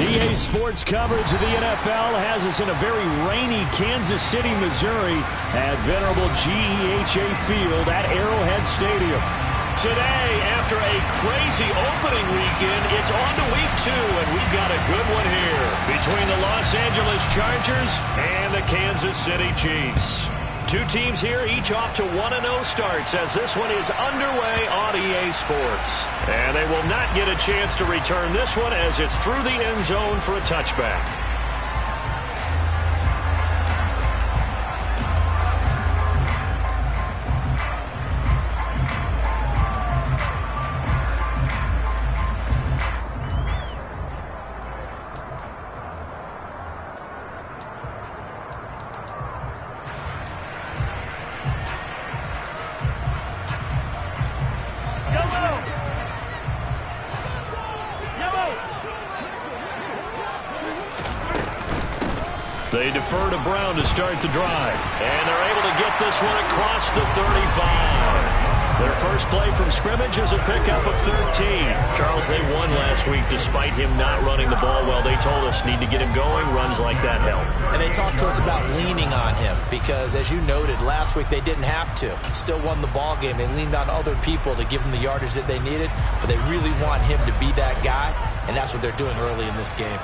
EA Sports coverage of the NFL has us in a very rainy Kansas City, Missouri at venerable GEHA Field at Arrowhead Stadium. Today, after a crazy opening weekend, it's on to week 2, and we've got a good one here between the Los Angeles Chargers and the Kansas City Chiefs. Two teams here, each off to 1-0 starts as this one is underway on EA Sports. And they will not get a chance to return this one as it's through the end zone for a touchback. They defer to Brown to start the drive. And they're able to get this one across the 35. Their first play from scrimmage is a pickup of 13. Charles, they won last week despite him not running the ball well. They told us need to get him going. Runs like that help. And they talked to us about leaning on him because, as you noted, last week they didn't have to. Still won the ball game. They leaned on other people to give them the yardage that they needed. But they really want him to be that guy, and that's what they're doing early in this game.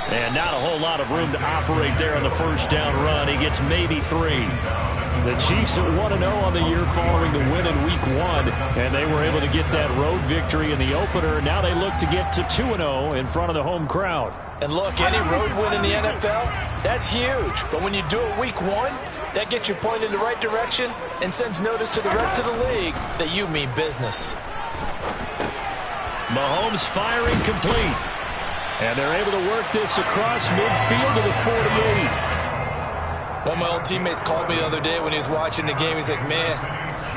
And not a whole lot of room to operate there on the first down run. He gets maybe 3. The Chiefs at 1-0 on the year following the win in Week 1. And they were able to get that road victory in the opener. Now they look to get to 2-0 in front of the home crowd. And look, any road win in the NFL, that's huge. But when you do it Week 1, that gets you pointed in the right direction and sends notice to the rest of the league that you mean business. Mahomes firing complete. And they're able to work this across midfield to the 48. One of my old teammates called me the other day when he was watching the game. He's like, man,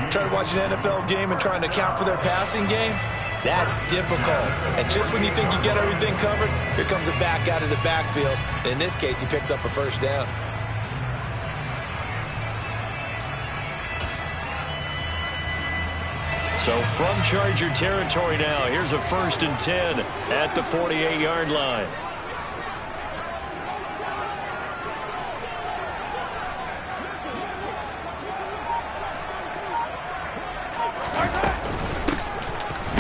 trying to watch an NFL game and trying to account for their passing game, that's difficult. And just when you think you get everything covered, here comes a back out of the backfield. And in this case, he picks up a first down. So from Charger territory now, here's a 1st and 10 at the 48-yard line.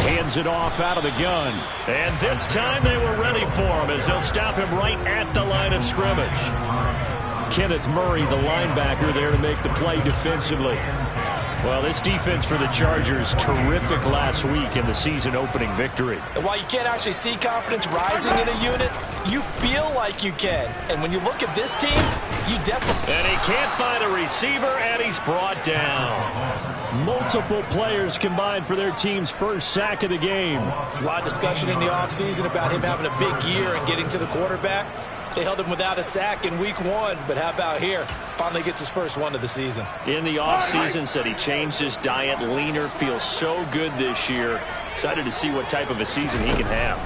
Hands it off out of the gun. And this time they were ready for him as they'll stop him right at the line of scrimmage. Kenneth Murray, the linebacker, there to make the play defensively. Well, this defense for the Chargers, terrific last week in the season-opening victory. And while you can't actually see confidence rising in a unit, you feel like you can. And when you look at this team, you definitely... And he can't find a receiver, and he's brought down. Multiple players combined for their team's first sack of the game. There's a lot of discussion in the offseason about him having a big year and getting to the quarterback. They held him without a sack in Week 1, but how about here? Finally gets his first one of the season. In the offseason, said he changed his diet, leaner, feels so good this year. Excited to see what type of a season he can have.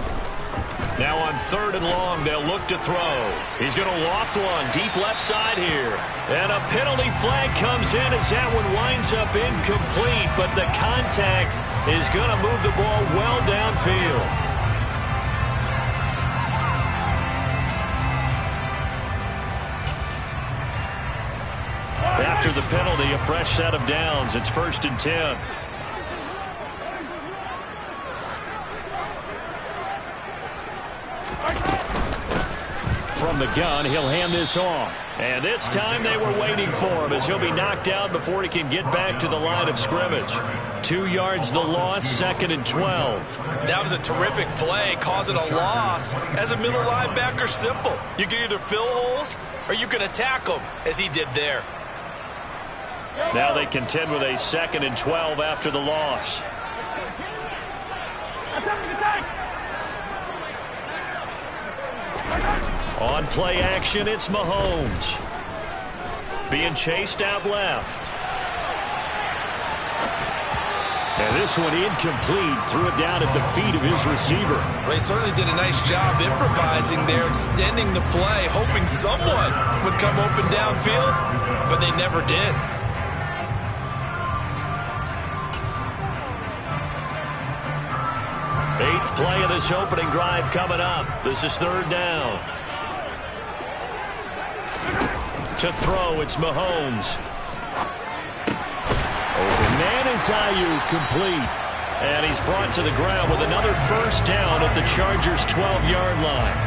Now on 3rd and long, they'll look to throw. He's going to loft one deep left side here. And a penalty flag comes in as that one winds up incomplete, but the contact is going to move the ball well downfield. After the penalty, a fresh set of downs. It's 1st and 10. From the gun, he'll hand this off. And this time they were waiting for him as he'll be knocked out before he can get back to the line of scrimmage. 2 yards the loss, 2nd and 12. That was a terrific play, causing a loss. As a middle linebacker, simple. You can either fill holes or you can attack them, as he did there. Now they contend with a 2nd and 12 after the loss. On play action, it's Mahomes. Being chased out left. And this one incomplete. Threw it down at the feet of his receiver. They certainly did a nice job improvising there, extending the play, hoping someone would come open downfield, but they never did. Eighth play of this opening drive coming up. This is third down. To throw, it's Mahomes. Open man is Ayuk, complete. And he's brought to the ground with another first down at the Chargers' 12-yard line.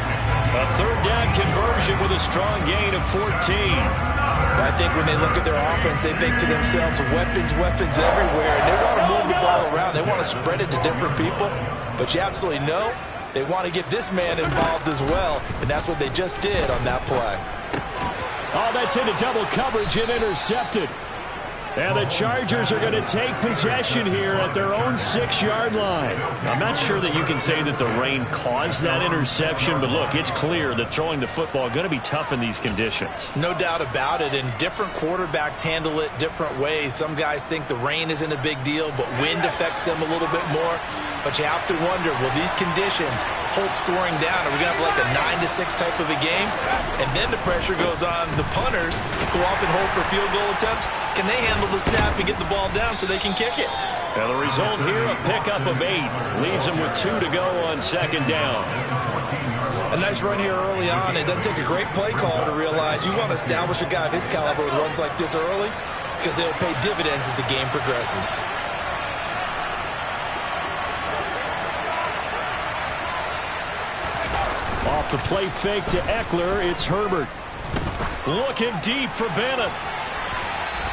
A third down conversion with a strong gain of 14. I think when they look at their offense, they think to themselves, weapons everywhere. And they want to move the ball around. They want to spread it to different people. But you absolutely know they want to get this man involved as well. And that's what they just did on that play. Oh, that's into double coverage and intercepted. And the Chargers are going to take possession here at their own 6-yard line. I'm not sure that you can say that the rain caused that interception, but look, it's clear that throwing the football is going to be tough in these conditions. No doubt about it, and different quarterbacks handle it different ways. Some guys think the rain isn't a big deal, but wind affects them a little bit more. But you have to wonder, will these conditions hold scoring down? Are we going to have like a 9-6 type of a game? And then the pressure goes on the punters who often hold for field goal attempts. Can they handle the snap and get the ball down so they can kick it? And the result here, a pickup of 8. Leaves them with 2 to go on second down. A nice run here early on. It doesn't take a great play call to realize you want to establish a guy of his caliber with runs like this early because they'll pay dividends as the game progresses. Off the play fake to Eckler, it's Herbert. Looking deep for Bennett.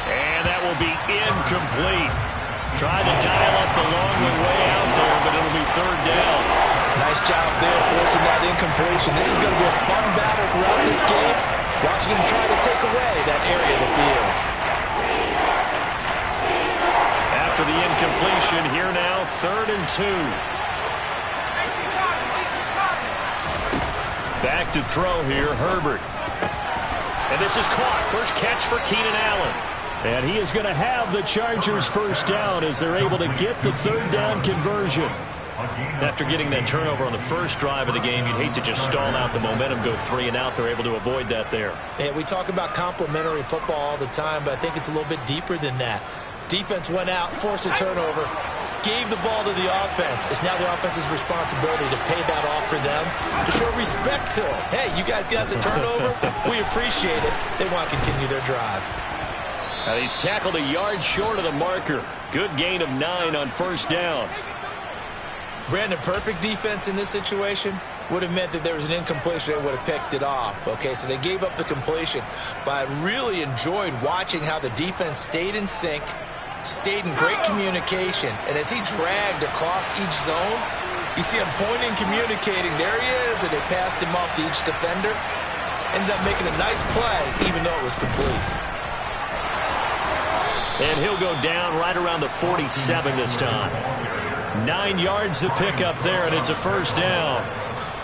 And that will be incomplete. Tried to dial up the long way out there, but it'll be third down. Nice job there forcing that incompletion. This is going to be a fun battle throughout this game. Watching him try to take away that area of the field. After the incompletion, here now, 3rd and 2. Back to throw here, Herbert. And this is caught. First catch for Keenan Allen. And he is going to have the Chargers first down as they're able to get the third down conversion. After getting that turnover on the first drive of the game, you'd hate to just stall out the momentum, go 3 and out. They're able to avoid that there. Yeah, we talk about complementary football all the time, but I think it's a little bit deeper than that. Defense went out, forced a turnover, gave the ball to the offense. It's now the offense's responsibility to pay that off for them, to show respect to them. Hey, you guys got a turnover? We appreciate it. They want to continue their drive. Now he's tackled a yard short of the marker. Good gain of 9 on first down. Brandon, perfect defense in this situation would have meant that there was an incompletion. They would have picked it off. Okay, so they gave up the completion. But I really enjoyed watching how the defense stayed in sync, stayed in great communication. And as he dragged across each zone, you see him pointing, communicating. There he is, and they passed him off to each defender. Ended up making a nice play, even though it was complete. And he'll go down right around the 47 this time. 9 yards to pick up there, and it's a first down.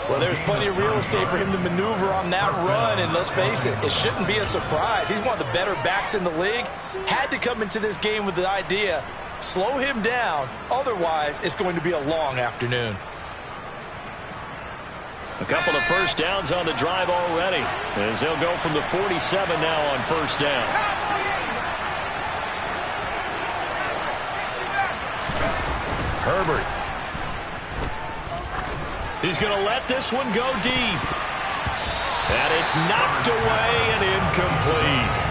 Well, there's plenty of real estate for him to maneuver on that run, and let's face it, it shouldn't be a surprise. He's one of the better backs in the league. Had to come into this game with the idea, slow him down, otherwise it's going to be a long afternoon. A couple of first downs on the drive already, as they'll go from the 47 now on first down. Herbert. He's going to let this one go deep. And it's knocked away and incomplete.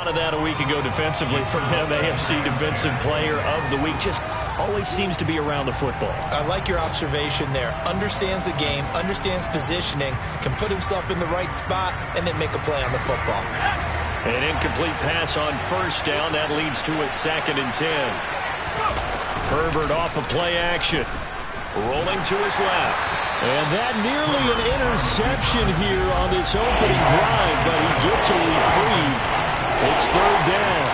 Of that a week ago defensively from him, AFC Defensive Player of the Week. Just always seems to be around the football. I like your observation there. Understands the game, understands positioning, can put himself in the right spot, and then make a play on the football. An incomplete pass on first down. That leads to a 2nd and 10. Herbert off of play action. Rolling to his left. And that nearly an interception here on this opening drive, but he gets a reprieve. It's third down.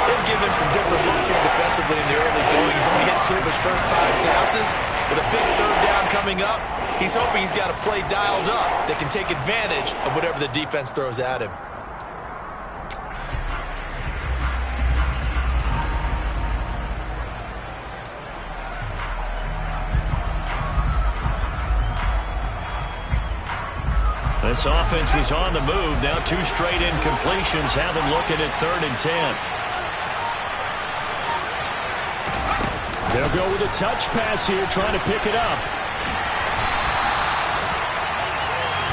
They've given him some different looks here defensively in the early going. He's only hit 2 of his first 5 passes. With a big 3rd down coming up, he's hoping he's got a play dialed up that can take advantage of whatever the defense throws at him. This offense was on the move. Now 2 straight incompletions have them looking at 3rd and 10. They'll go with a touch pass here, trying to pick it up.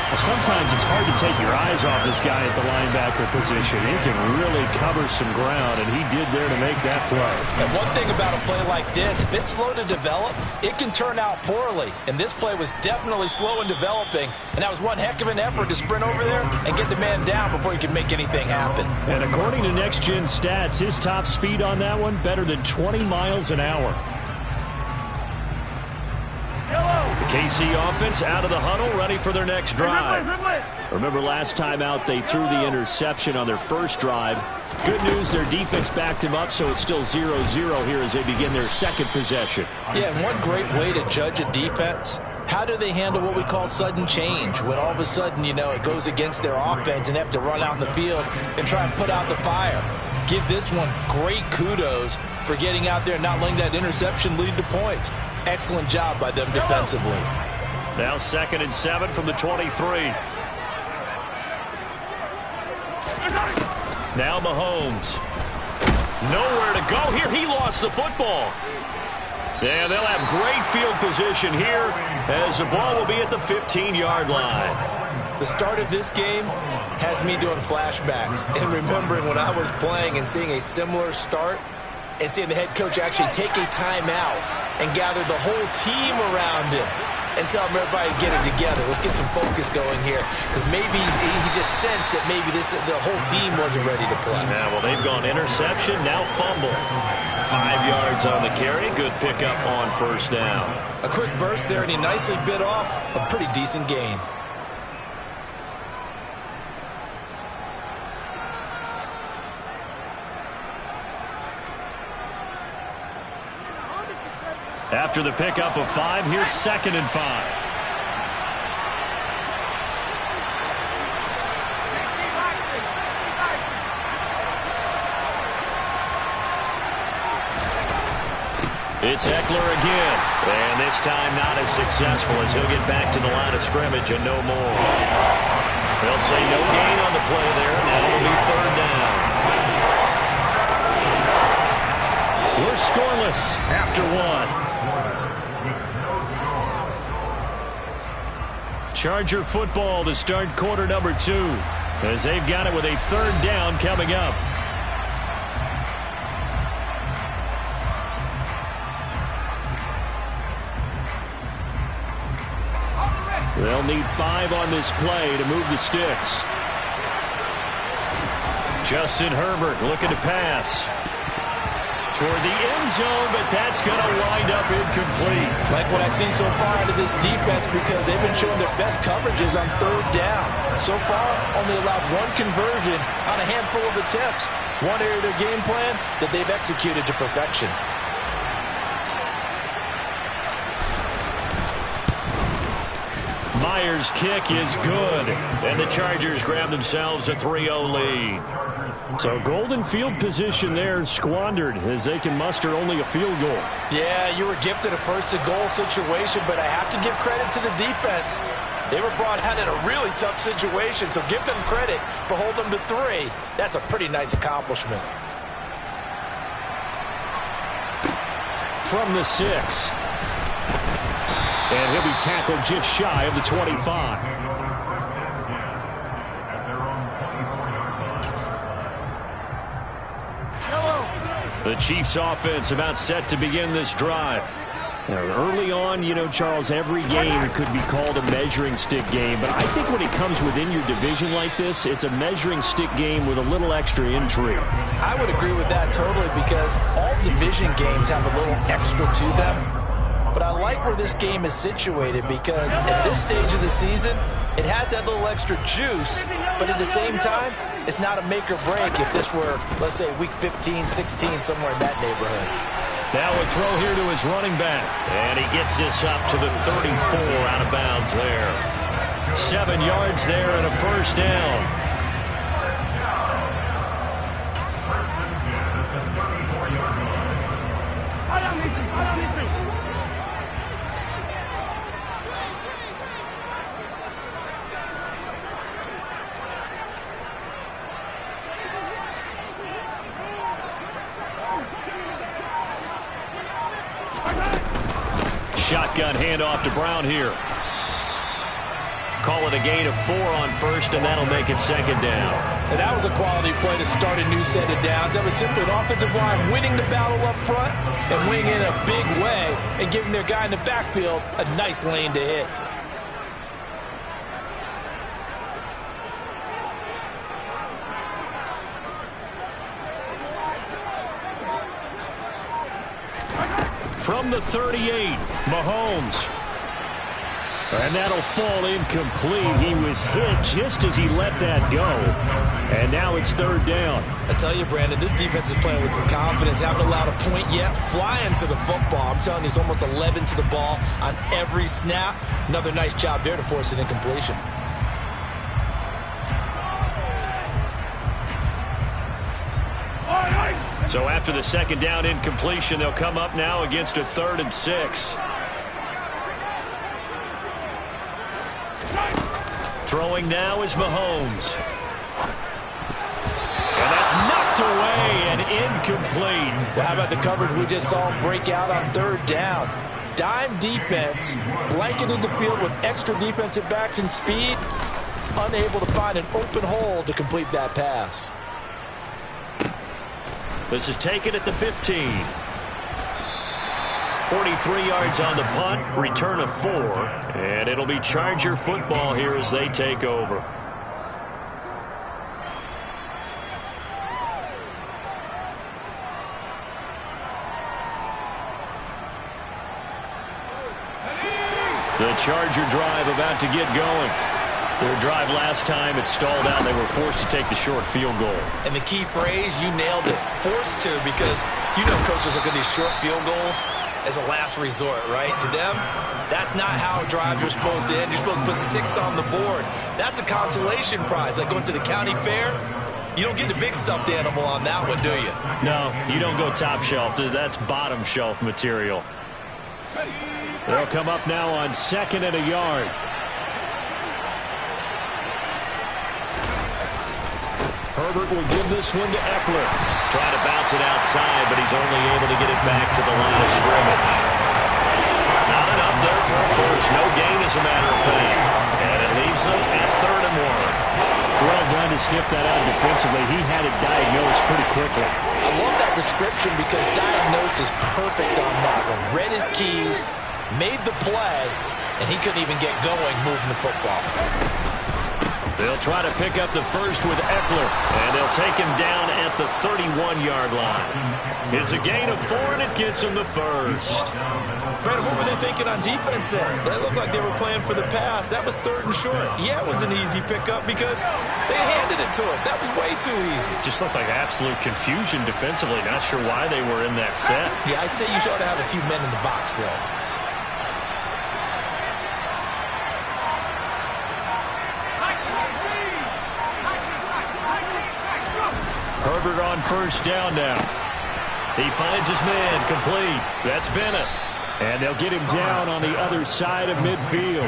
Well, sometimes it's hard to take your eyes off this guy at the linebacker position. He can really cover some ground, and he did there to make that play. And one thing about a play like this, if it's slow to develop, it can turn out poorly. And this play was definitely slow in developing, and that was one heck of an effort to sprint over there and get the man down before he could make anything happen. And according to Next Gen Stats, his top speed on that one, better than 20 miles an hour. The KC offense out of the huddle, ready for their next drive. Remember last time out, they threw the interception on their first drive. Good news, their defense backed him up, so it's still 0-0 here as they begin their second possession. Yeah, and one great way to judge a defense, how do they handle what we call sudden change? When all of a sudden, you know, it goes against their offense and they have to run out in the field and try and put out the fire. Give this one great kudos for getting out there and not letting that interception lead to points. Excellent job by them defensively. Now 2nd and 7 from the 23. Now Mahomes. Nowhere to go here. He lost the football. Yeah, they'll have great field position here as the ball will be at the 15-yard line. The start of this game has me doing flashbacks and remembering when I was playing and seeing a similar start and seeing the head coach actually take a timeout and gather the whole team around him and tell him everybody get it together. Let's get some focus going here, because maybe he just sensed that maybe the whole team wasn't ready to play. Yeah, well, they've gone interception, now fumble. 5 yards on the carry. Good pickup on 1st down. A quick burst there, and he nicely bit off a pretty decent gain. After the pickup of 5, here's 2nd and 5. It's Eckler again. And this time not as successful as he'll get back to the line of scrimmage and no more. They'll say no gain on the play there. Now it'll be 3rd down. We're scoreless after 1. Charger football to start quarter number 2 as they've got it with a 3rd down coming up. They'll need 5 on this play to move the sticks. Justin Herbert looking to pass toward the end zone, but that's going to wind up incomplete. Like what I've seen so far out of this defense, because they've been showing their best coverages on 3rd down. So far, only allowed 1 conversion on a handful of attempts. One area of their game plan that they've executed to perfection. Myers' kick is good, and the Chargers grab themselves a 3-0 lead. So golden field position there squandered as they can muster only a field goal. Yeah, you were gifted a 1st-and-goal situation, but I have to give credit to the defense. They were brought out in a really tough situation, so give them credit for holding them to 3. That's a pretty nice accomplishment. From the 6. And he'll be tackled just shy of the 25. The Chiefs offense about set to begin this drive. Now, early on, you know, Charles, every game could be called a measuring stick game. But I think when it comes within your division like this, it's a measuring stick game with a little extra intrigue. I would agree with that totally, because all division games have a little extra to them. But I like where this game is situated, because at this stage of the season, it has that little extra juice, but at the same time, it's not a make or break if this were, let's say, week 15, 16, somewhere in that neighborhood. Now a throw here to his running back. And he gets this up to the 34 out of bounds there. 7 yards there and a first down. Shotgun handoff to Brown here. Call it a gain of 4 on first, and that'll make it second down. And that was a quality play to start a new set of downs. That was simply an offensive line winning the battle up front and winning in a big way and giving their guy in the backfield a nice lane to hit. From the 38, Mahomes. And that'll fall incomplete. He was hit just as he let that go. And now it's third down. I tell you, Brandon, this defense is playing with some confidence. Haven't allowed a point yet. Flying to the football. I'm telling you, it's almost 11 to the ball on every snap. Another nice job there to force an incompletion. So after the second down incompletion, they'll come up now against a 3rd and 6. Throwing now is Mahomes. And that's knocked away and incomplete. Well, how about the coverage we just saw break out on 3rd down? Dime defense, blanketed the field with extra defensive backs and speed, unable to find an open hole to complete that pass. This is taken at the 15. 43 yards on the punt, return of 4, and it'll be Charger football here as they take over. The Charger drive about to get going. Their drive last time, it stalled out. They were forced to take the short field goal. And the key phrase, you nailed it. Forced to, because you know coaches look at these short field goals as a last resort, right? To them, that's not how drives are supposed to end. You're supposed to put 6 on the board. That's a consolation prize. Like going to the county fair, you don't get the big stuffed animal on that one, do you? No, you don't go top shelf. That's bottom shelf material. They'll come up now on 2nd and a yard. Herbert will give this one to Eckler. Trying to bounce it outside, but he's only able to get it back to the line of scrimmage. Not enough there for a first. No gain, as a matter of fact. And it leaves them at 3rd and 1. Well done to sniff that out defensively. He had it diagnosed pretty quickly. I love that description because diagnosed is perfect on that one. Read his keys, made the play, and he couldn't even get going moving the football. They'll try to pick up the first with Eckler, and they'll take him down at the 31-yard line. It's a gain of 4, and it gets him the first. Brandon, what were they thinking on defense there? That looked like they were playing for the pass. That was 3rd and short. Yeah, it was an easy pickup because they handed it to him. That was way too easy. Just looked like absolute confusion defensively. Not sure why they were in that set. Yeah, I'd say you should have a few men in the box, though. Herbert on first down now. He finds his man complete. That's Bennett. And they'll get him down on the other side of midfield.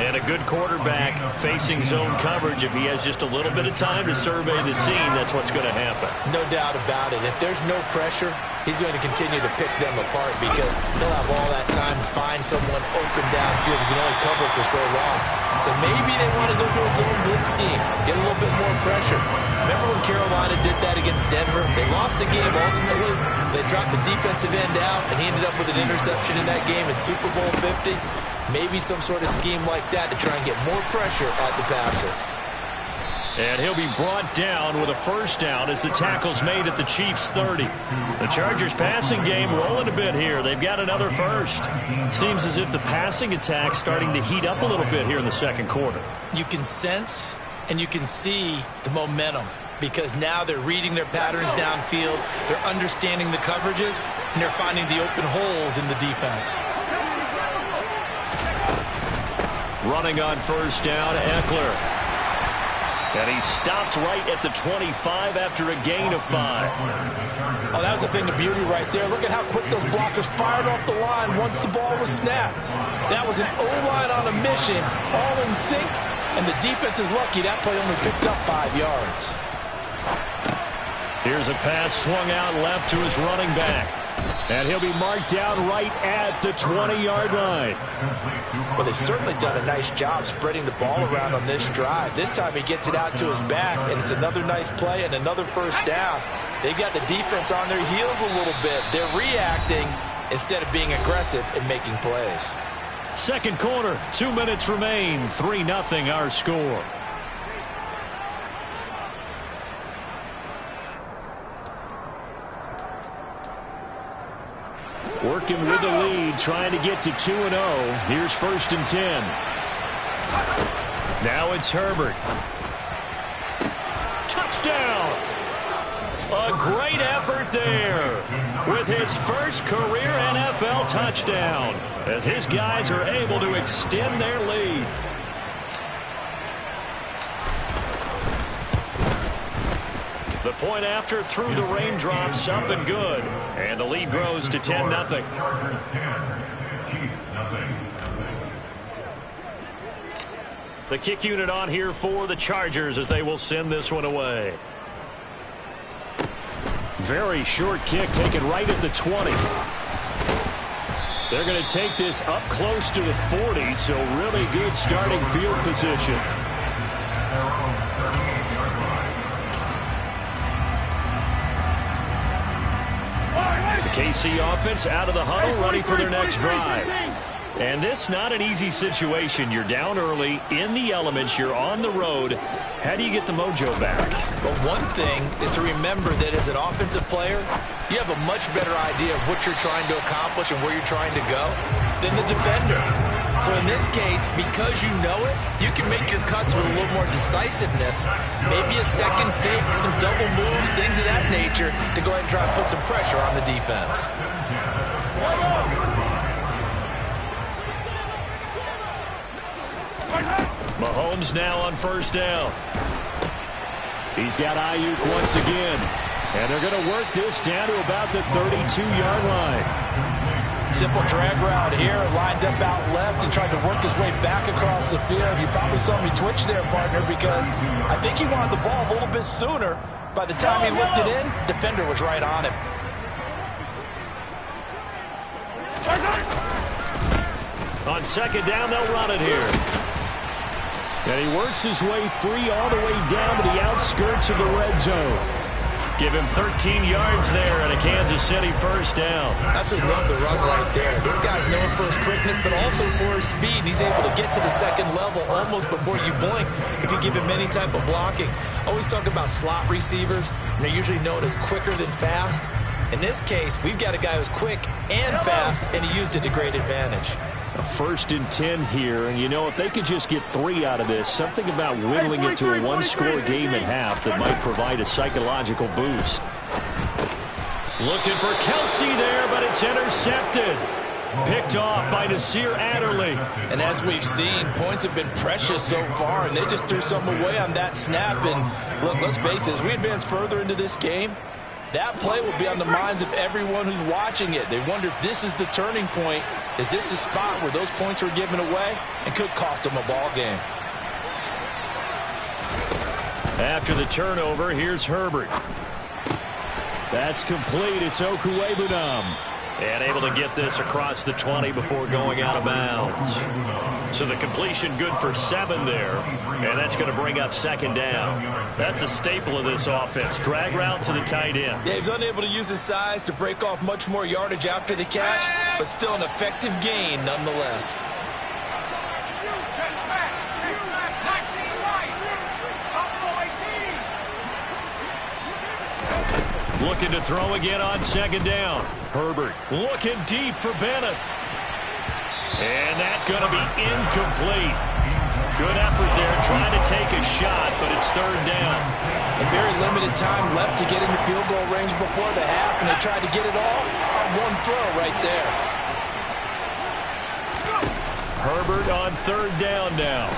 And a good quarterback facing zone coverage. If he has just a little bit of time to survey the scene, that's what's going to happen. No doubt about it. If there's no pressure, he's going to continue to pick them apart because he'll have all that time to find someone open downfield. He can only cover for so long. So maybe they want to go to a zone blitz scheme, get a little bit more pressure. Remember when Carolina did that against Denver? They lost the game ultimately. They dropped the defensive end out, and he ended up with an interception in that game in Super Bowl 50. Maybe some sort of scheme like that to try and get more pressure at the passer. And he'll be brought down with a first down as the tackle's made at the Chiefs' 30. The Chargers' passing game rolling a bit here. They've got another first. Seems as if the passing attack's starting to heat up a little bit here in the second quarter. You can sense and you can see the momentum. because now they're reading their patterns downfield, they're understanding the coverages, and they're finding the open holes in the defense. Running on first down, Eckler. And he stopped right at the 25 after a gain of 5. Oh, that was a thing of beauty right there. Look at how quick those blockers fired off the line once the ball was snapped. That was an O-line on a mission, all in sync, and the defense is lucky that play only picked up 5 yards. Here's a pass swung out left to his running back. And he'll be marked down right at the 20-yard line. Well, they've certainly done a nice job spreading the ball around on this drive. This time he gets it out to his back, and it's another nice play and another first down. They've got the defense on their heels a little bit. They're reacting instead of being aggressive and making plays. Second quarter, 2 minutes remain. 3-0 our score. Working with the lead, trying to get to 2-0. Here's 1st and 10. Now it's Herbert. Touchdown! A great effort there with his first career NFL touchdown as his guys are able to extend their lead. The point after through the raindrops, up and good. And the lead grows to 10-0. The kick unit on here for the Chargers as they will send this one away. Very short kick taken right at the 20. They're going to take this up close to the 40, so really good starting field position. KC offense out of the huddle, ready for their next drive. And this not an easy situation. You're down early, in the elements, you're on the road. How do you get the mojo back? But one thing is to remember that as an offensive player, you have a much better idea of what you're trying to accomplish and where you're trying to go than the defender. So in this case, because you know it, you can make your cuts with a little more decisiveness. Maybe a second fake, some double moves, things of that nature to go ahead and try and put some pressure on the defense. Mahomes now on first down. He's got Ayuk once again. And they're going to work this down to about the 32-yard line. Simple drag route here, lined up out left and tried to work his way back across the field. You probably saw me twitch there, partner, because I think he wanted the ball a little bit sooner. By the time he looked it in, defender was right on him. On second down, they'll run it here. And he works his way free all the way down to the outskirts of the red zone. Give him 13 yards there and a Kansas City first down. Absolutely love the run right there. This guy's known for his quickness, but also for his speed. He's able to get to the second level almost before you blink if you give him any type of blocking. Always talk about slot receivers, and they're usually known as quicker than fast. In this case, we've got a guy who's quick and fast, and he used it to great advantage. A 1st and 10 here, and you know, if they could just get 3 out of this, something about whittling it to a one-score game at half that might provide a psychological boost. Looking for Kelsey there, but it's intercepted. Picked off by Nasir Adderley. And as we've seen, points have been precious so far, and they just threw something away on that snap. And look, let's face it, as we advance further into this game, that play will be on the minds of everyone who's watching it. They wonder if this is the turning point. Is this the spot where those points were given away and could cost them a ball game? After the turnover, here's Herbert. That's complete. It's Okuwebunam. And able to get this across the 20 before going out of bounds. So the completion good for 7 there. And that's going to bring up second down. That's a staple of this offense. Drag route to the tight end. Yeah, he's unable to use his size to break off much more yardage after the catch, but still an effective gain nonetheless. Looking to throw again on second down. Herbert looking deep for Bennett. And that's going to be incomplete. Good effort there, trying to take a shot, but it's third down. A very limited time left to get into field goal range before the half, and they tried to get it all on one throw right there. Herbert on third down now.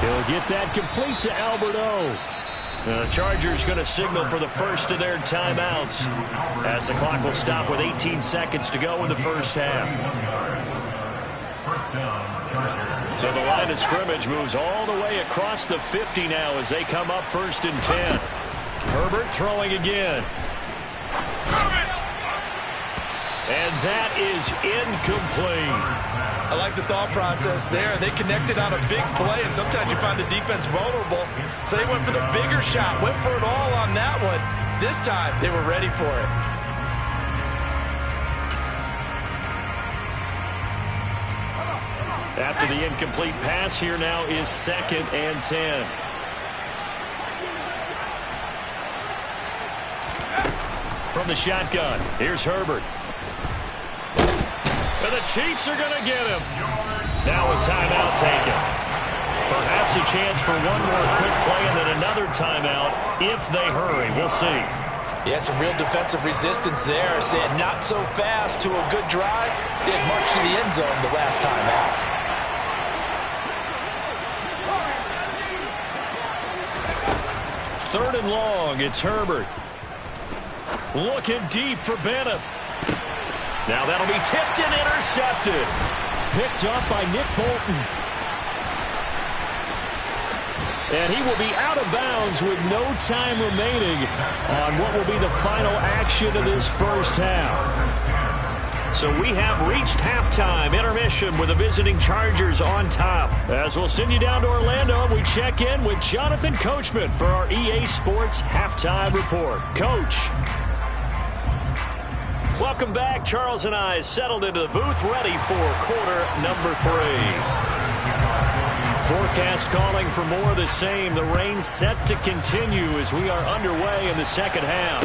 He'll get that complete to Albert O. The Chargers going to signal for the first of their timeouts as the clock will stop with 18 seconds to go in the first half. So the line of scrimmage moves all the way across the 50 now as they come up first and 10. Herbert throwing again. And that is incomplete. I like the thought process there. They connected on a big play, and sometimes you find the defense vulnerable. So they went for the bigger shot, went for it all on that one. This time, they were ready for it. After the incomplete pass, here now is 2nd and 10. From the shotgun, here's Herbert. And the Chiefs are going to get him. Now a timeout taken. Perhaps a chance for one more quick play and then another timeout if they hurry. We'll see. Yeah, some real defensive resistance there. Saying not so fast to a good drive. Didn't march to the end zone the last time out. Third and long, it's Herbert. Looking deep for Bennett. Now that'll be tipped and intercepted. Picked up by Nick Bolton. And he will be out of bounds with no time remaining on what will be the final action of this first half. So we have reached halftime intermission with the visiting Chargers on top. As we'll send you down to Orlando, we check in with Jonathan Coachman for our EA Sports Halftime Report. Coach. Welcome back. Charles and I settled into the booth ready for quarter number 3. Forecast calling for more of the same. The rain set to continue as we are underway in the second half.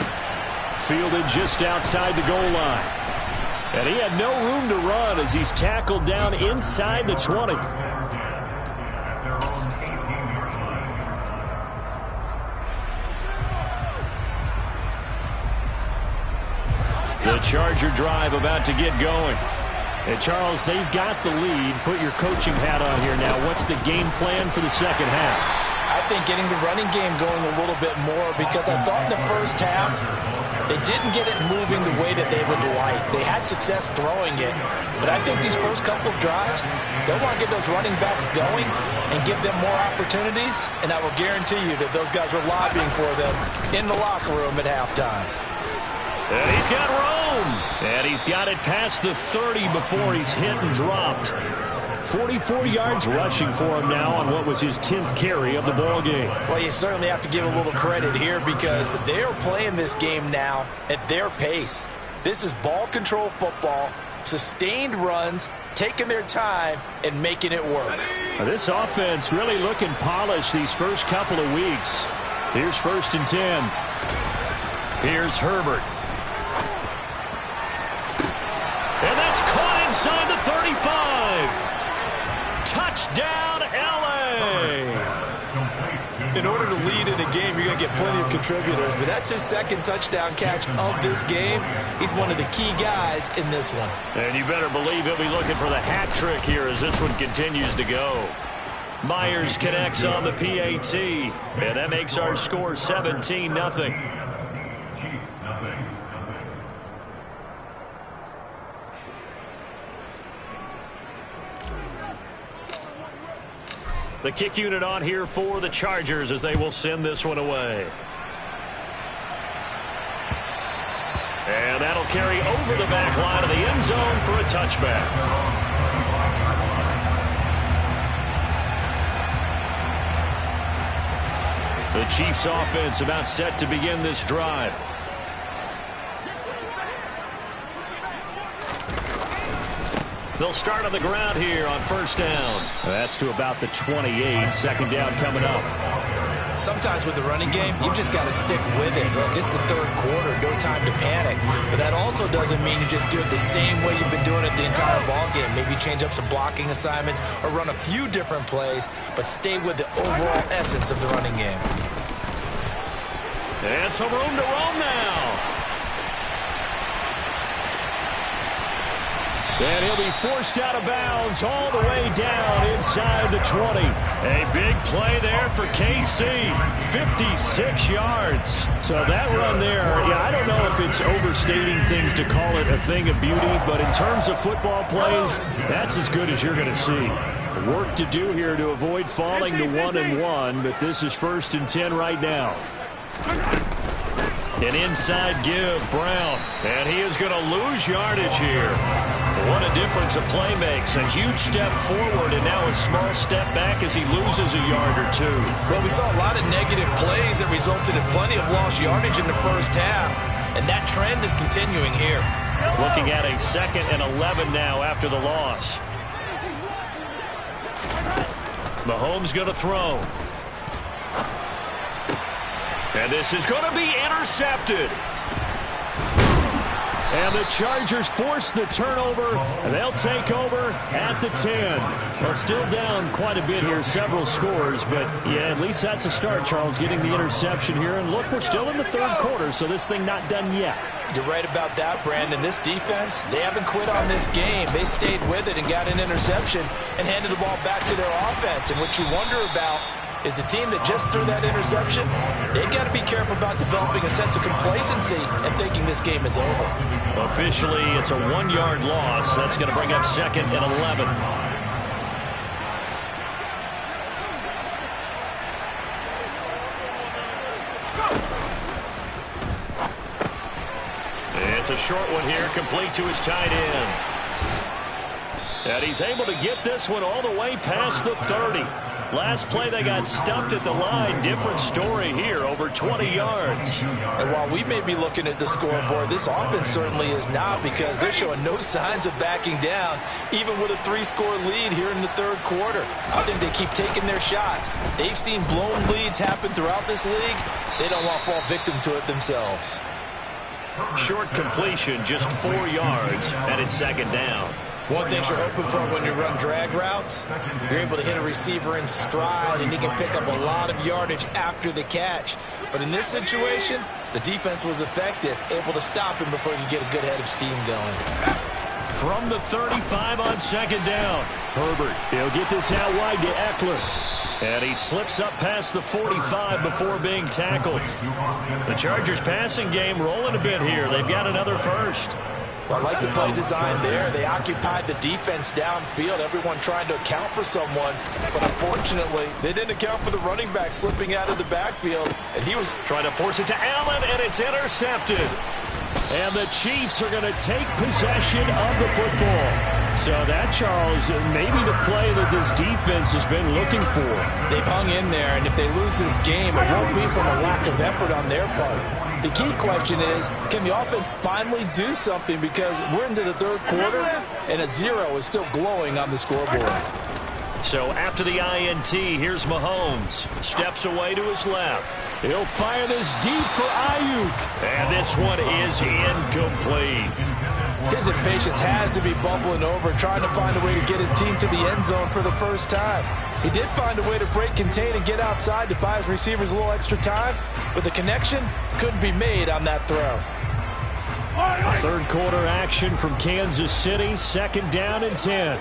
Fielded just outside the goal line. And he had no room to run as he's tackled down inside the 20. The Charger drive about to get going. And Charles, they've got the lead. Put your coaching hat on here now. What's the game plan for the second half? I think getting the running game going a little bit more, because I thought the first half they didn't get it moving the way that they would like. They had success throwing it, but I think these first couple of drives, they'll want to get those running backs going and give them more opportunities, and I will guarantee you that those guys were lobbying for them in the locker room at halftime. And he's got room. And he's got it past the 30 before he's hit and dropped. 44 yards rushing for him now on what was his 10th carry of the ball game. Well, you certainly have to give a little credit here because they're playing this game now at their pace. This is ball control football, sustained runs, taking their time and making it work. This offense really looking polished these first couple of weeks. Here's 1st and 10. Here's Herbert. And that's caught inside the 35. Touchdown, L.A. In order to lead in a game, you're going to get plenty of contributors, but that's his 2nd touchdown catch of this game. He's one of the key guys in this one. And you better believe he'll be looking for the hat trick here as this one continues to go. Myers connects on the PAT, and that makes our score 17-0. The kick unit on here for the Chargers as they will send this one away. And that'll carry over the back line of the end zone for a touchback. The Chiefs offense about set to begin this drive. They'll start on the ground here on 1st down. That's to about the 28. 2nd down coming up. Sometimes with the running game, you've just got to stick with it. Look, it's the 3rd quarter, no time to panic. But that also doesn't mean you just do it the same way you've been doing it the entire ball game. Maybe change up some blocking assignments or run a few different plays, but stay with the overall essence of the running game. And some room to roam now. And he'll be forced out of bounds all the way down inside the 20. A big play there for KC. 56 yards. So that run there, yeah, I don't know if it's overstating things to call it a thing of beauty, but in terms of football plays, that's as good as you're going to see. Work to do here to avoid falling to 1-1, but this is 1st and 10 right now. An inside give, Brown. And he is going to lose yardage here. What a difference a play makes. A huge step forward and now a small step back as he loses a yard or two. Well, we saw a lot of negative plays that resulted in plenty of lost yardage in the first half, and that trend is continuing here. Looking at a 2nd and 11 now after the loss. Mahomes going to throw. And this is going to be intercepted. And the Chargers force the turnover. They'll take over at the 10. Well, still down quite a bit here, several scores. But, yeah, at least that's a start, Charles, getting the interception here. And, look, we're still in the 3rd quarter, so this thing not done yet. You're right about that, Brandon. This defense, they haven't quit on this game. They stayed with it and got an interception and handed the ball back to their offense. And what you wonder about is the team that just threw that interception, they've got to be careful about developing a sense of complacency and thinking this game is over. Officially, it's a 1-yard loss. That's going to bring up 2nd and 11. It's a short one here, complete to his tight end. And he's able to get this one all the way past the 30. Last play, they got stuffed at the line. Different story here, over 20 yards. And while we may be looking at the scoreboard, this offense certainly is not, because they're showing no signs of backing down, even with a 3-score lead here in the 3rd quarter. I think they keep taking their shots. They've seen blown leads happen throughout this league. They don't want to fall victim to it themselves. Short completion, just 4 yards, and it's 2nd down. One thing you're hoping for when you run drag routes, you're able to hit a receiver in stride, and he can pick up a lot of yardage after the catch. But in this situation, the defense was effective, able to stop him before he could get a good head of steam going. From the 35 on 2nd down, Herbert, he'll get this out wide to Eckler. And he slips up past the 45 before being tackled. The Chargers passing game rolling a bit here. They've got another first. Well, I like the play design there. They occupied the defense downfield, everyone trying to account for someone. But unfortunately, they didn't account for the running back slipping out of the backfield. And he was trying to force it to Allen, and it's intercepted. And the Chiefs are going to take possession of the football. So that, Charles, maybe the play that this defense has been looking for. They've hung in there, and if they lose this game, it won't be from a lack of effort on their part. The key question is, can the offense finally do something, because we're into the 3rd quarter, and a 0 is still glowing on the scoreboard. So after the INT, here's Mahomes. Steps away to his left. He'll fire this deep for Ayuk. And this one is incomplete. His impatience has to be bubbling over, trying to find a way to get his team to the end zone for the first time. He did find a way to break contain and get outside to buy his receivers a little extra time, but the connection couldn't be made on that throw. 3rd quarter action from Kansas City, 2nd down and 10.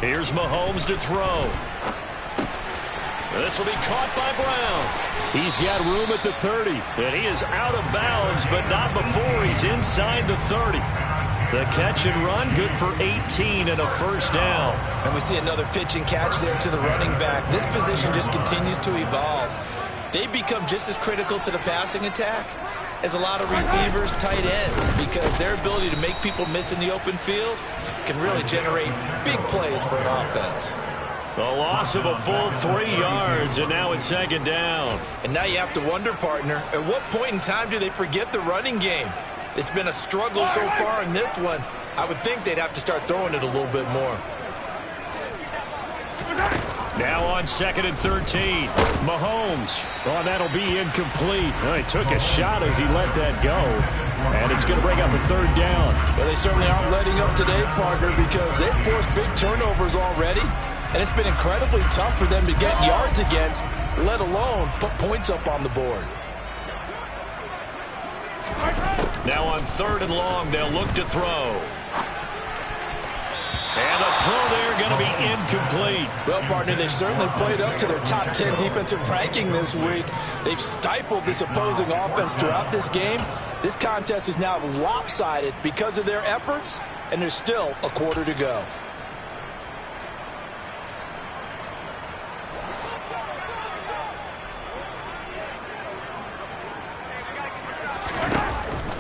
Here's Mahomes to throw. This will be caught by Brown. He's got room at the 30, and he is out of bounds, but not before he's inside the 30. The catch and run, good for 18 and a first down. And we see another pitch and catch there to the running back. This position just continues to evolve. They become just as critical to the passing attack as a lot of receivers, tight ends, because their ability to make people miss in the open field can really generate big plays for an offense. The loss of a full 3 yards, and now it's 2nd down. And now you have to wonder, partner, at what point in time do they forget the running game? It's been a struggle so far in this one. I would think they'd have to start throwing it a little bit more. Now on 2nd and 13. Mahomes. Oh, that'll be incomplete. Well, he took a shot as he let that go. And it's going to bring up a 3rd down. Well, they certainly aren't letting up today, partner, because they've forced big turnovers already. And it's been incredibly tough for them to get yards against, let alone put points up on the board. Now on 3rd and long, they'll look to throw. And the throw there going to be incomplete. Well, partner, they've certainly played up to their top 10 defensive ranking this week. They've stifled this opposing offense throughout this game. This contest is now lopsided because of their efforts, and there's still a quarter to go.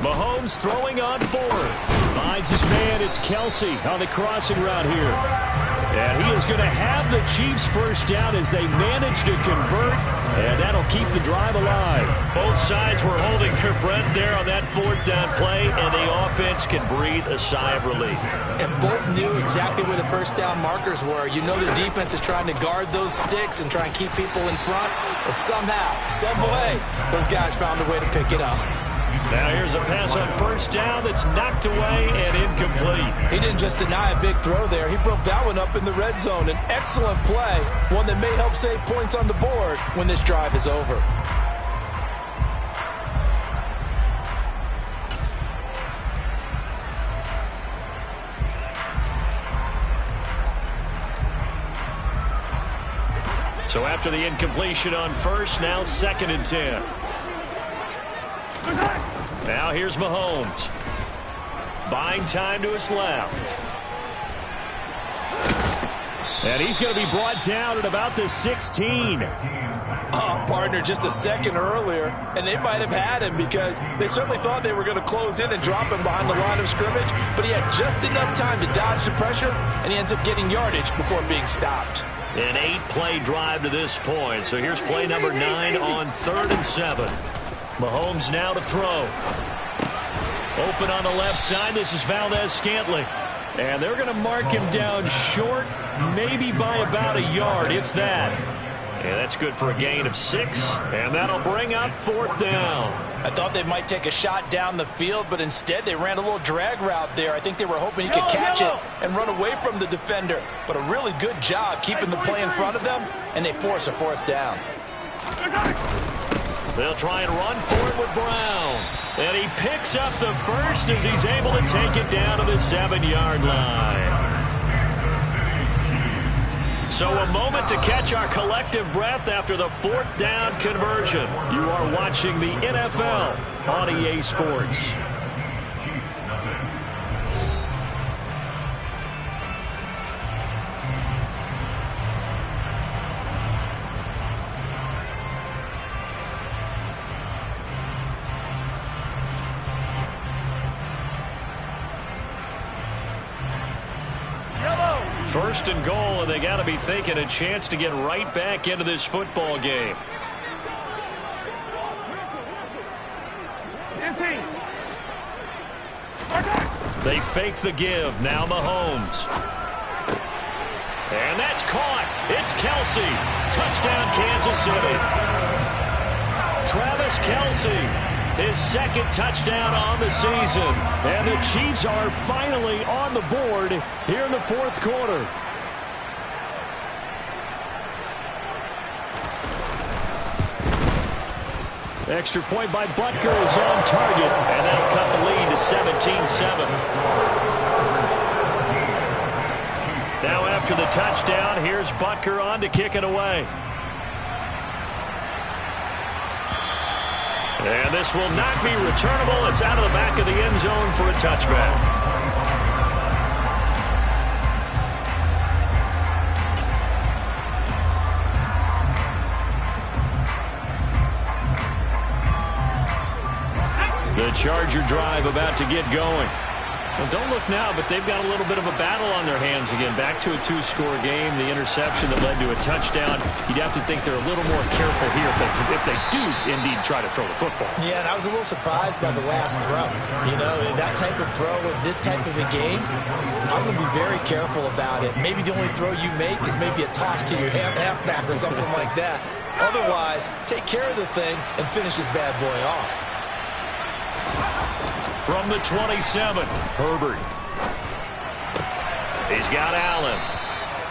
Mahomes throwing on 4th. Finds his man. It's Kelsey on the crossing route here. And he is going to have the Chiefs first down as they manage to convert. And that'll keep the drive alive. Both sides were holding their breath there on that 4th down play, and the offense can breathe a sigh of relief. And both knew exactly where the first down markers were. You know the defense is trying to guard those sticks and try and keep people in front. But somehow, some way, those guys found a way to pick it up. Now here's a pass on 1st down that's knocked away and incomplete. He didn't just deny a big throw there. He broke that one up in the red zone. An excellent play, one that may help save points on the board when this drive is over. So after the incompletion on 1st, now 2nd and 10. Now here's Mahomes. Buying time to his left. And he's going to be brought down at about the 16. Oh, partner, just a second earlier, and they might have had him because they certainly thought they were going to close in and drop him behind the line of scrimmage, but he had just enough time to dodge the pressure, and he ends up getting yardage before being stopped. An 8-play drive to this point. So here's play number 9 on 3rd and 7. Mahomes now to throw. Open on the left side. This is Valdez-Scantling. And they're going to mark him down short, maybe by about a yard, if that. And that's good for a gain of 6. And that'll bring up 4th down. I thought they might take a shot down the field, but instead they ran a little drag route there. I think they were hoping he could catch it and run away from the defender. But a really good job keeping the play in front of them, and they force a 4th down. They'll try and run for it with Brown. And he picks up the first as he's able to take it down to the 7-yard line. So a moment to catch our collective breath after the 4th down conversion. You are watching the NFL on EA Sports. First and goal, and they got to be thinking a chance to get right back into this football game. They fake the give. Now Mahomes. And that's caught. It's Kelsey. Touchdown, Kansas City. Travis Kelce. His 2nd touchdown on the season. And the Chiefs are finally on the board here in the 4th quarter. Extra point by Butker is on target. And that'll cut the lead to 17-7. Now after the touchdown, here's Butker on to kick it away. And this will not be returnable. It's out of the back of the end zone for a touchback. The Charger drive about to get going. Well, don't look now, but they've got a little bit of a battle on their hands again. Back to a 2-score game. The interception that led to a touchdown. You'd have to think they're a little more careful here if they do indeed try to throw the football. Yeah, and I was a little surprised by the last throw. You know, that type of throw in this type of a game, I'm going to be very careful about it. Maybe the only throw you make is maybe a toss to your halfback or something like that. Otherwise, take care of the thing and finish this bad boy off. From the 27, Herbert. He's got Allen.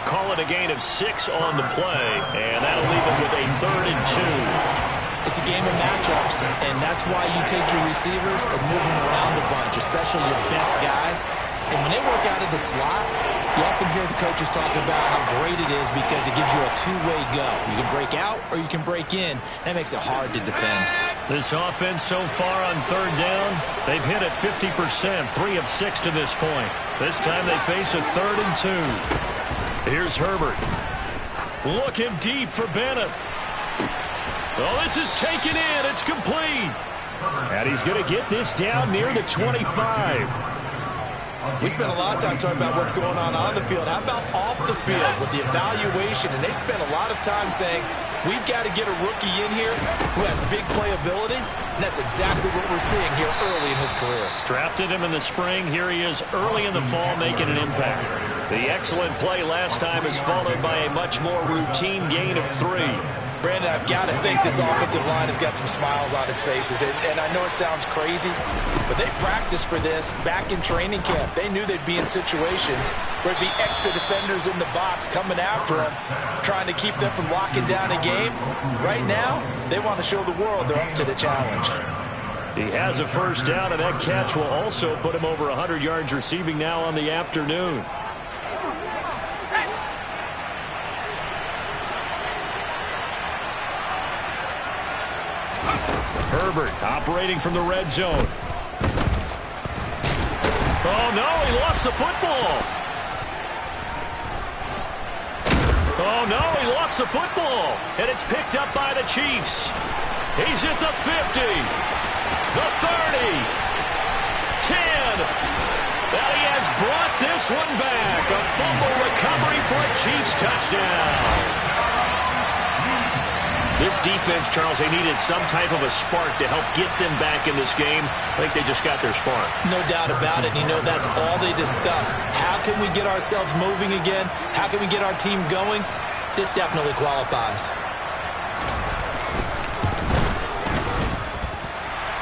Call it a gain of 6 on the play, and that'll leave him with a 3rd and 2. It's a game of matchups, and that's why you take your receivers and move them around a bunch, especially your best guys. And when they work out of the slot, you often hear the coaches talk about how great it is because it gives you a two-way go. You can break out or you can break in. That makes it hard to defend. This offense so far on 3rd down, they've hit it 50%, 3 of 6 to this point. This time they face a 3rd and 2. Here's Herbert. Looking deep for Bennett. Oh, this is taken in. It's complete. And he's going to get this down near the 25. We spent a lot of time talking about what's going on the field. How about off the field with the evaluation? And they spent a lot of time saying, we've got to get a rookie in here who has big playability. And that's exactly what we're seeing here early in his career. Drafted him in the spring. Here he is early in the fall making an impact. The excellent play last time is followed by a much more routine gain of 3. Brandon, I've got to think this offensive line has got some smiles on its faces. And I know it sounds crazy, but they practiced for this back in training camp. They knew they'd be in situations where there'd be extra defenders in the box coming after them, trying to keep them from locking down a game. Right now, they want to show the world they're up to the challenge. He has a 1st down, and that catch will also put him over 100 yards receiving now on the afternoon. Herbert operating from the red zone. Oh, no, he lost the football. Oh, no, he lost the football. And it's picked up by the Chiefs. He's at the 50, the 30, 10. Now he has brought this one back. A fumble recovery for a Chiefs touchdown. This defense, Charles, they needed some type of a spark to help get them back in this game. I think they just got their spark. No doubt about it. You know, that's all they discussed. How can we get ourselves moving again? How can we get our team going? This definitely qualifies.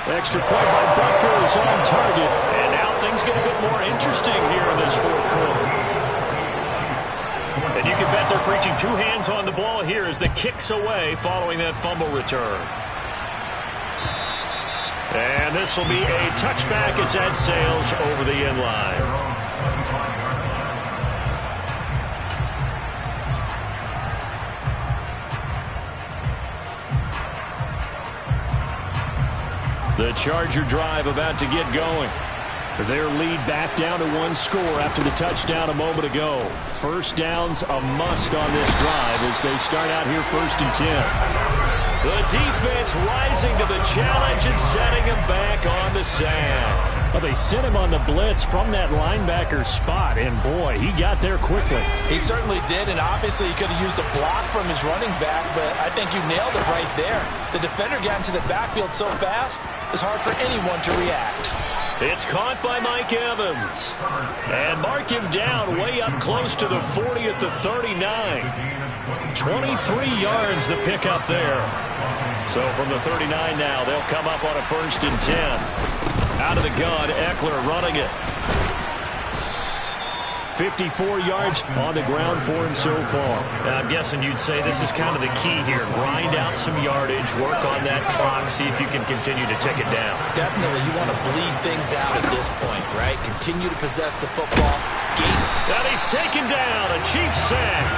Extra point by Butker is on target. And now things get a bit more interesting here in this 4th quarter. And you can bet they're preaching 2 hands on the ball here as the kick's away following that fumble return. And this will be a touchback as that sails over the end line. The Charger drive about to get going. Their lead back down to 1 score after the touchdown a moment ago. 1st down's a must on this drive as they start out here 1st and 10. The defense rising to the challenge and setting him back on the sack. Well, they sent him on the blitz from that linebacker spot, and boy, he got there quickly. He certainly did, and obviously he could have used a block from his running back, but I think you nailed it right there. The defender got into the backfield so fast, it's hard for anyone to react. It's caught by Mike Evans. And mark him down way up close to the 40 at the 39. 23 yards the pickup there. So from the 39 now, they'll come up on a 1st and 10. Out of the gun, Eckler running it. 54 yards on the ground for him so far. Now, I'm guessing you'd say this is kind of the key here. Grind out some yardage, work on that clock, see if you can continue to tick it down. Definitely, you want to bleed things out at this point, right? Continue to possess the football. And he's taken down, a Chiefs sack.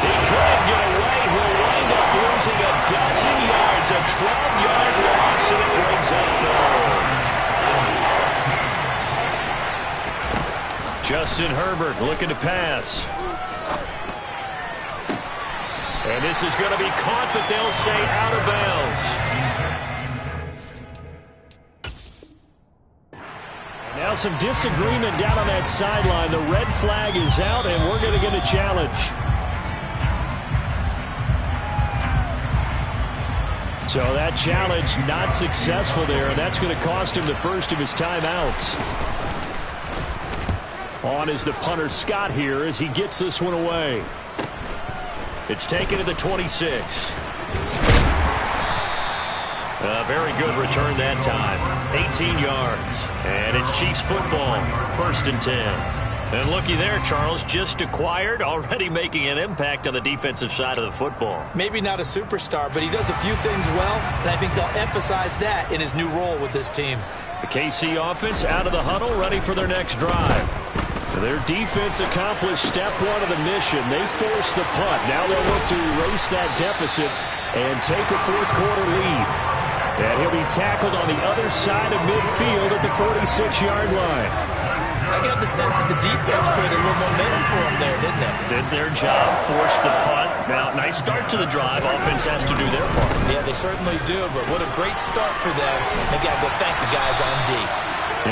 He couldn't get away. He'll wind up losing a dozen yards, a 12-yard loss, and it brings up 3rd. Justin Herbert looking to pass. And this is going to be caught, but they'll say out of bounds. And now Well, some disagreement down on that sideline. The red flag is out, and we're going to get a challenge. So that challenge not successful there, and that's going to cost him the first of his timeouts. On is the punter Scott here as he gets this one away. It's taken to the 26. A very good return that time. 18 yards. And it's Chiefs football. 1st and 10. And looky there, Charles, just acquired, already making an impact on the defensive side of the football. Maybe not a superstar, but he does a few things well, and I think they'll emphasize that in his new role with this team. The KC offense out of the huddle, ready for their next drive. Their defense accomplished step one of the mission. They forced the punt. Now they'll look to erase that deficit and take a fourth-quarter lead. And he'll be tackled on the other side of midfield at the 46-yard line. I got the sense that the defense created a little momentum for them there, didn't they? Did their job, forced the punt. Now, nice start to the drive. Offense has to do their part. Yeah, they certainly do, but what a great start for them. They got to go thank the guys on D.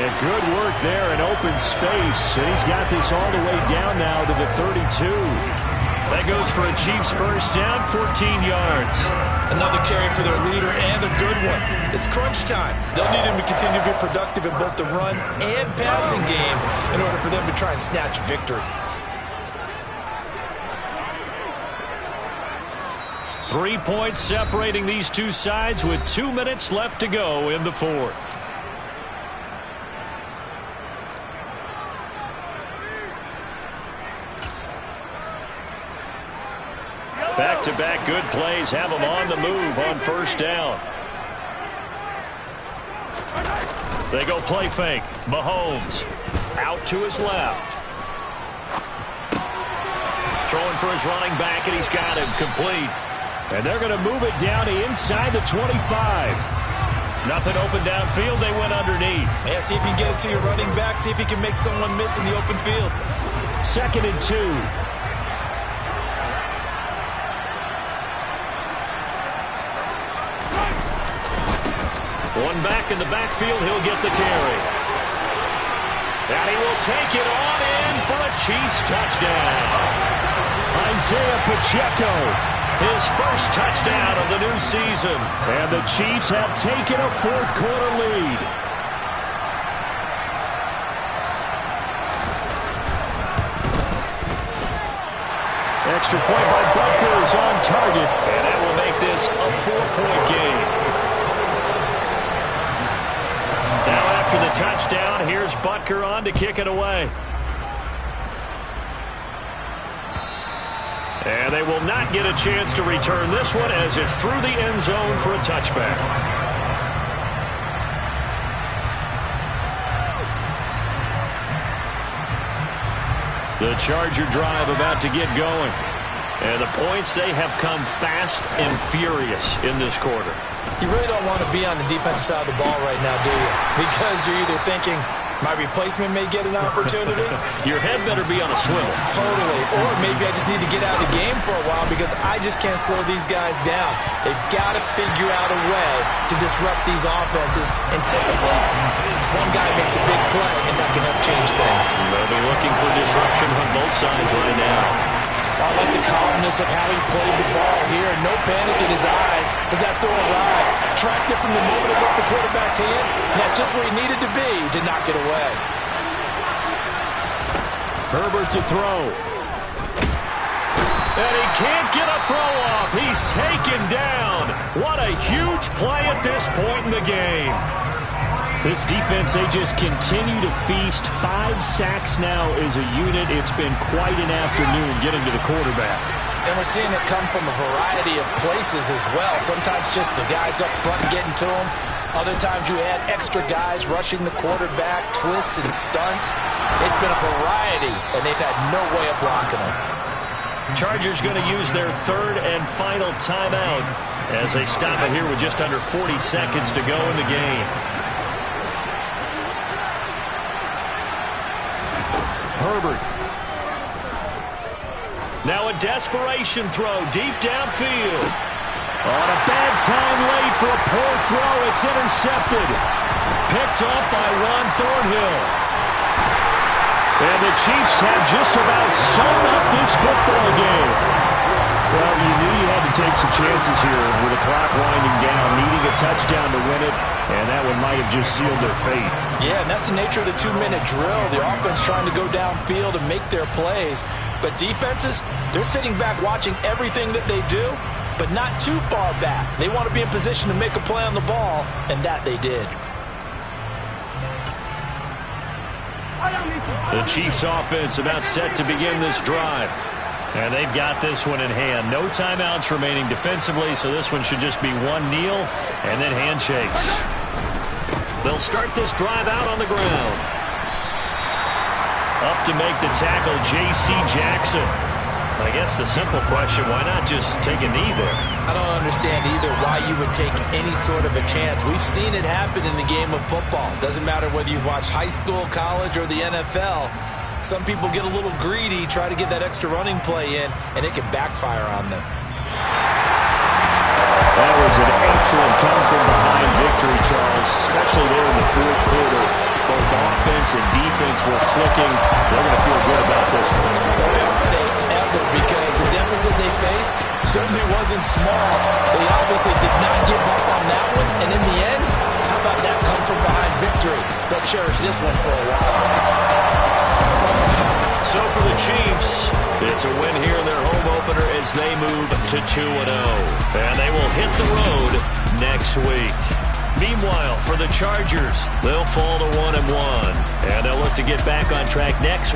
Yeah, good work there in open space. And he's got this all the way down now to the 32. That goes for a Chiefs first down, 14 yards. Another carry for their leader and a good one. It's crunch time. They'll need him to continue to be productive in both the run and passing game in order for them to try and snatch a victory. 3 points separating these two sides with 2 minutes left to go in the fourth. Back-to-back good plays have them on the move on first down. They go play fake. Mahomes out to his left. Throwing for his running back, and he's got him complete. And they're going to move it down to inside the 25. Nothing open downfield. They went underneath. Yeah, see if you can get it to your running back. See if you can make someone miss in the open field. 2nd and 2. One back in the backfield, he'll get the carry. And he will take it on in for a Chiefs touchdown. Isaiah Pacheco, his first touchdown of the new season. And the Chiefs have taken a fourth-quarter lead. Extra point by Butker is on target. And that will make this a 4-point game. After the touchdown, here's Butker on to kick it away. And they will not get a chance to return this one as it's through the end zone for a touchback. The Charger drive about to get going. And the points, they have come fast and furious in this quarter. You really don't want to be on the defensive side of the ball right now, do you? Because you're either thinking, my replacement may get an opportunity. Your head better be on a swivel. Totally. Or maybe I just need to get out of the game for a while because I just can't slow these guys down. They've got to figure out a way to disrupt these offenses. And typically, one guy makes a big play, and that can help change things. They'll be looking for disruption on both sides right now. I like the calmness of how he played the ball here. No panic in his eyes as that throw arrived. Tracked it from the moment it left the quarterback's hand, and that's just where he needed to be to knock it away. Herbert to throw. And he can't get a throw off. He's taken down. What a huge play at this point in the game. This defense, they just continue to feast. 5 sacks now as a unit. It's been quite an afternoon getting to the quarterback. And we're seeing it come from a variety of places as well. Sometimes just the guys up front getting to him. Other times you add extra guys rushing the quarterback, twists and stunts. It's been a variety, and they've had no way of blocking him. Chargers going to use their 3rd and final timeout as they stop it here with just under 40 seconds to go in the game. Herbert. Now a desperation throw deep downfield. On a bad time late for a poor throw. It's intercepted. Picked up by Juan Thornhill. And the Chiefs have just about sewn up this football game. Well, you knew you had to take some chances here with the clock winding down, needing a touchdown to win it, and that one might have just sealed their fate. Yeah, and that's the nature of the 2-minute drill. The offense trying to go downfield and make their plays. But defenses, they're sitting back watching everything that they do, but not too far back. They want to be in position to make a play on the ball, and that they did. The Chiefs offense about set to begin this drive. And they've got this one in hand. No timeouts remaining defensively, so this one should just be one kneel and then handshakes. They'll start this drive out on the ground. Up to make the tackle, J.C. Jackson. I guess the simple question, why not just take a knee there? I don't understand either why you would take any sort of a chance. We've seen it happen in the game of football. Doesn't matter whether you've watched high school, college, or the NFL. Some people get a little greedy, try to get that extra running play in, and it can backfire on them. That was an excellent come-from-behind victory, Charles, especially there in the fourth quarter. Both offense and defense were clicking. They're going to feel good about this one. Boy, are they ever, because the deficit they faced certainly wasn't small. They obviously did not give up on that one, and in the end, how about that come-from-behind victory? They'll cherish this one for a while. So for the Chiefs, it's a win here in their home opener as they move to 2-0. And they will hit the road next week. Meanwhile, for the Chargers, they'll fall to 1-1. And they'll look to get back on track next week.